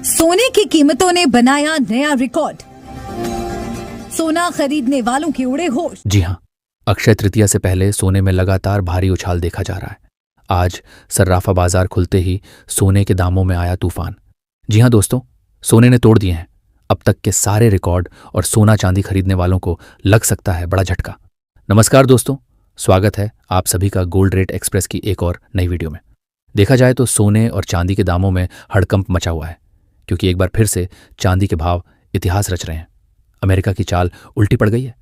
सोने की कीमतों ने बनाया नया रिकॉर्ड। सोना खरीदने वालों के उड़े होश। जी हां, अक्षय तृतीया से पहले सोने में लगातार भारी उछाल देखा जा रहा है। आज सर्राफा बाजार खुलते ही सोने के दामों में आया तूफान। जी हां दोस्तों, सोने ने तोड़ दिए हैं अब तक के सारे रिकॉर्ड और सोना चांदी खरीदने वालों को लग सकता है बड़ा झटका। नमस्कार दोस्तों, स्वागत है आप सभी का गोल्ड रेट एक्सप्रेस की एक और नई वीडियो में। देखा जाए तो सोने और चांदी के दामों में हड़कंप मचा हुआ है, क्योंकि एक बार फिर से चांदी के भाव इतिहास रच रहे हैं। अमेरिका की चाल उल्टी पड़ गई है।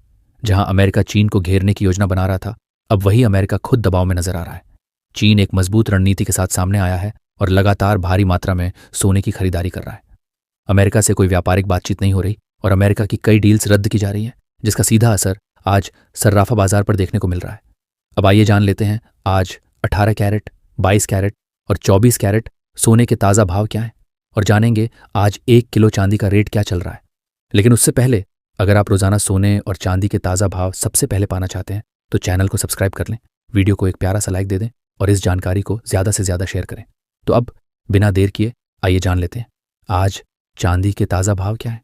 जहां अमेरिका चीन को घेरने की योजना बना रहा था, अब वही अमेरिका खुद दबाव में नजर आ रहा है। चीन एक मजबूत रणनीति के साथ सामने आया है और लगातार भारी मात्रा में सोने की खरीदारी कर रहा है। अमेरिका से कोई व्यापारिक बातचीत नहीं हो रही और अमेरिका की कई डील्स रद्द की जा रही हैं, जिसका सीधा असर आज सर्राफा बाजार पर देखने को मिल रहा है। अब आइए जान लेते हैं आज 18 कैरेट, 22 कैरेट और 24 कैरेट सोने के ताज़ा भाव क्या हैं, और जानेंगे आज 1 किलो चांदी का रेट क्या चल रहा है। लेकिन उससे पहले अगर आप रोजाना सोने और चांदी के ताज़ा भाव सबसे पहले पाना चाहते हैं तो चैनल को सब्सक्राइब कर लें, वीडियो को एक प्यारा सा लाइक दे दें और इस जानकारी को ज़्यादा से ज़्यादा शेयर करें। तो अब बिना देर किए आइए जान लेते हैं आज चांदी के ताज़ा भाव क्या है।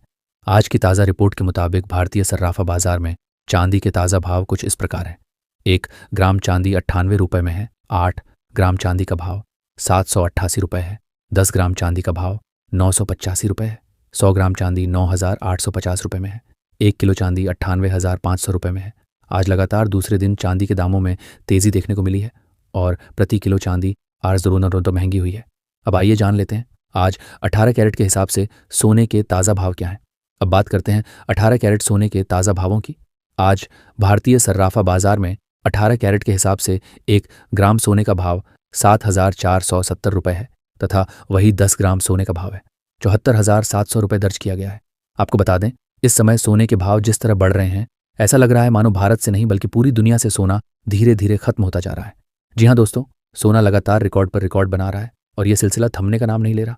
आज की ताज़ा रिपोर्ट के मुताबिक भारतीय सर्राफा बाजार में चांदी के ताज़ा भाव कुछ इस प्रकार हैं। 1 ग्राम चांदी 98 रुपये में है। 8 ग्राम चांदी का भाव 788 रुपये है। 10 ग्राम चांदी का भाव 985 रुपये है। 100 ग्राम चांदी 9,850 रुपये में है। 1 किलो चांदी 98,500 रुपये में है। आज लगातार दूसरे दिन चांदी के दामों में तेज़ी देखने को मिली है और प्रति किलो चांदी आज रोज़ महंगी हुई है। अब आइए जान लेते हैं आज 18 कैरेट के हिसाब से सोने के ताज़ा भाव क्या हैं। अब बात करते हैं 18 कैरेट सोने के ताज़ा भावों की। आज भारतीय सर्राफा बाजार में 18 कैरेट के हिसाब से 1 ग्राम सोने का भाव 7,470 रुपये है तथा वही 10 ग्राम सोने का भाव है 74,700 रुपये दर्ज किया गया है। आपको बता दें, इस समय सोने के भाव जिस तरह बढ़ रहे हैं, ऐसा लग रहा है मानो भारत से नहीं बल्कि पूरी दुनिया से सोना धीरे धीरे खत्म होता जा रहा है। जी हां दोस्तों, सोना लगातार रिकॉर्ड पर रिकॉर्ड बना रहा है और यह सिलसिला थमने का नाम नहीं ले रहा।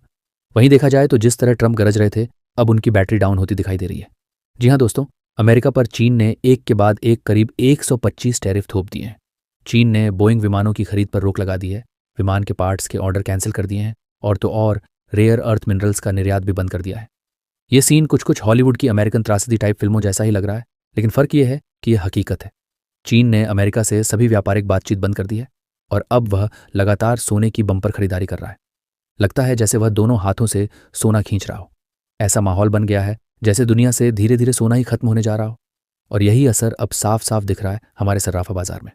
वहीं देखा जाए तो जिस तरह ट्रंप गरज रहे थे, अब उनकी बैटरी डाउन होती दिखाई दे रही है। जी हां दोस्तों, अमेरिका पर चीन ने एक के बाद एक करीब 125 टैरिफ थोप दिए हैं। चीन ने बोइंग विमानों की खरीद पर रोक लगा दी है, विमान के पार्ट्स के ऑर्डर कैंसिल कर दिए हैं और तो और रेयर अर्थ मिनरल्स का निर्यात भी बंद कर दिया है। ये सीन कुछ हॉलीवुड की अमेरिकन त्रासदी टाइप फिल्मों जैसा ही लग रहा है, लेकिन फ़र्क यह है कि यह हकीकत है। चीन ने अमेरिका से सभी व्यापारिक बातचीत बंद कर दी है और अब वह लगातार सोने की बम्पर खरीदारी कर रहा है। लगता है जैसे वह दोनों हाथों से सोना खींच रहा हो। ऐसा माहौल बन गया है जैसे दुनिया से धीरे धीरे सोना ही खत्म होने जा रहा हो, और यही असर अब साफ साफ दिख रहा है हमारे सर्राफा बाजार में।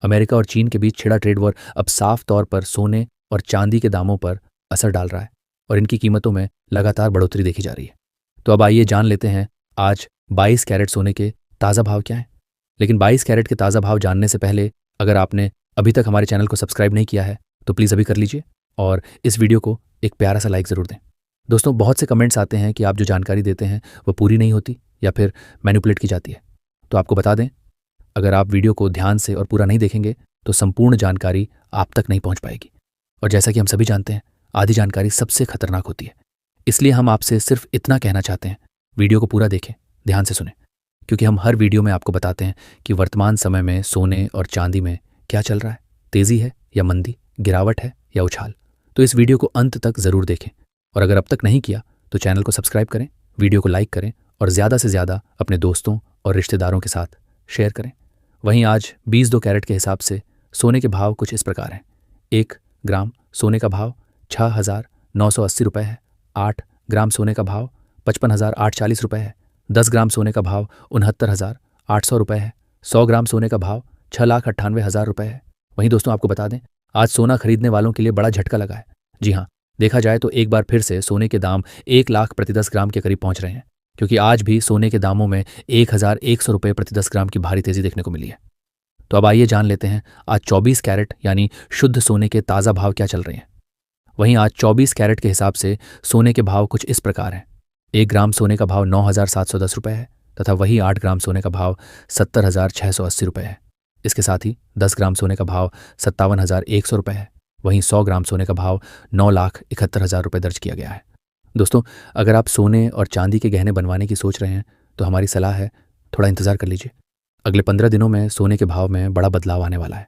अमेरिका और चीन के बीच छिड़ा ट्रेड वॉर अब साफ तौर पर सोने और चांदी के दामों पर असर डाल रहा है और इनकी कीमतों में लगातार बढ़ोतरी देखी जा रही है। तो अब आइए जान लेते हैं आज 22 कैरेट सोने के ताज़ा भाव क्या हैं। लेकिन 22 कैरेट के ताज़ा भाव जानने से पहले अगर आपने अभी तक हमारे चैनल को सब्सक्राइब नहीं किया है तो प्लीज़ अभी कर लीजिए और इस वीडियो को एक प्यारा सा लाइक ज़रूर दें। दोस्तों, बहुत से कमेंट्स आते हैं कि आप जो जानकारी देते हैं वो पूरी नहीं होती या फिर मैनिपुलेट की जाती है। तो आपको बता दें, अगर आप वीडियो को ध्यान से और पूरा नहीं देखेंगे तो संपूर्ण जानकारी आप तक नहीं पहुंच पाएगी। और जैसा कि हम सभी जानते हैं, आधी जानकारी सबसे खतरनाक होती है। इसलिए हम आपसे सिर्फ इतना कहना चाहते हैं, वीडियो को पूरा देखें, ध्यान से सुनें, क्योंकि हम हर वीडियो में आपको बताते हैं कि वर्तमान समय में सोने और चांदी में क्या चल रहा है, तेज़ी है या मंदी, गिरावट है या उछाल। तो इस वीडियो को अंत तक ज़रूर देखें और अगर अब तक नहीं किया तो चैनल को सब्सक्राइब करें, वीडियो को लाइक करें और ज़्यादा से ज़्यादा अपने दोस्तों और रिश्तेदारों के साथ शेयर करें। वहीं आज 22 कैरेट के हिसाब से सोने के भाव कुछ इस प्रकार हैं। 1 ग्राम सोने का भाव 6,980 रुपये है। 8 ग्राम सोने का भाव 55,840 रुपये है। 10 ग्राम सोने का भाव 69,800 रुपये है। 100 ग्राम सोने का भाव 6,98,000 रुपये है। वहीं दोस्तों, आपको बता दें, आज सोना खरीदने वालों के लिए बड़ा झटका लगा है। जी हाँ, देखा जाए तो एक बार फिर से सोने के दाम 1 लाख प्रति 10 ग्राम के करीब पहुंच रहे हैं, क्योंकि आज भी सोने के दामों में 1,100 रुपये प्रति 10 ग्राम की भारी तेज़ी देखने को मिली है। तो अब आइए जान लेते हैं आज 24 कैरेट यानी शुद्ध सोने के ताज़ा भाव क्या चल रहे हैं। वहीं आज 24 कैरेट के हिसाब से सोने के भाव कुछ इस प्रकार हैं। 1 ग्राम सोने का भाव 9,710 रुपये है तथा वही 8 ग्राम सोने का भाव 70,680 रुपये है। इसके साथ ही 10 ग्राम सोने का भाव 57,100 रुपये है। वहीं 100 ग्राम सोने का भाव 9,71,000 रुपये दर्ज किया गया है। दोस्तों, अगर आप सोने और चांदी के गहने बनवाने की सोच रहे हैं तो हमारी सलाह है, थोड़ा इंतज़ार कर लीजिए। अगले 15 दिनों में सोने के भाव में बड़ा बदलाव आने वाला है।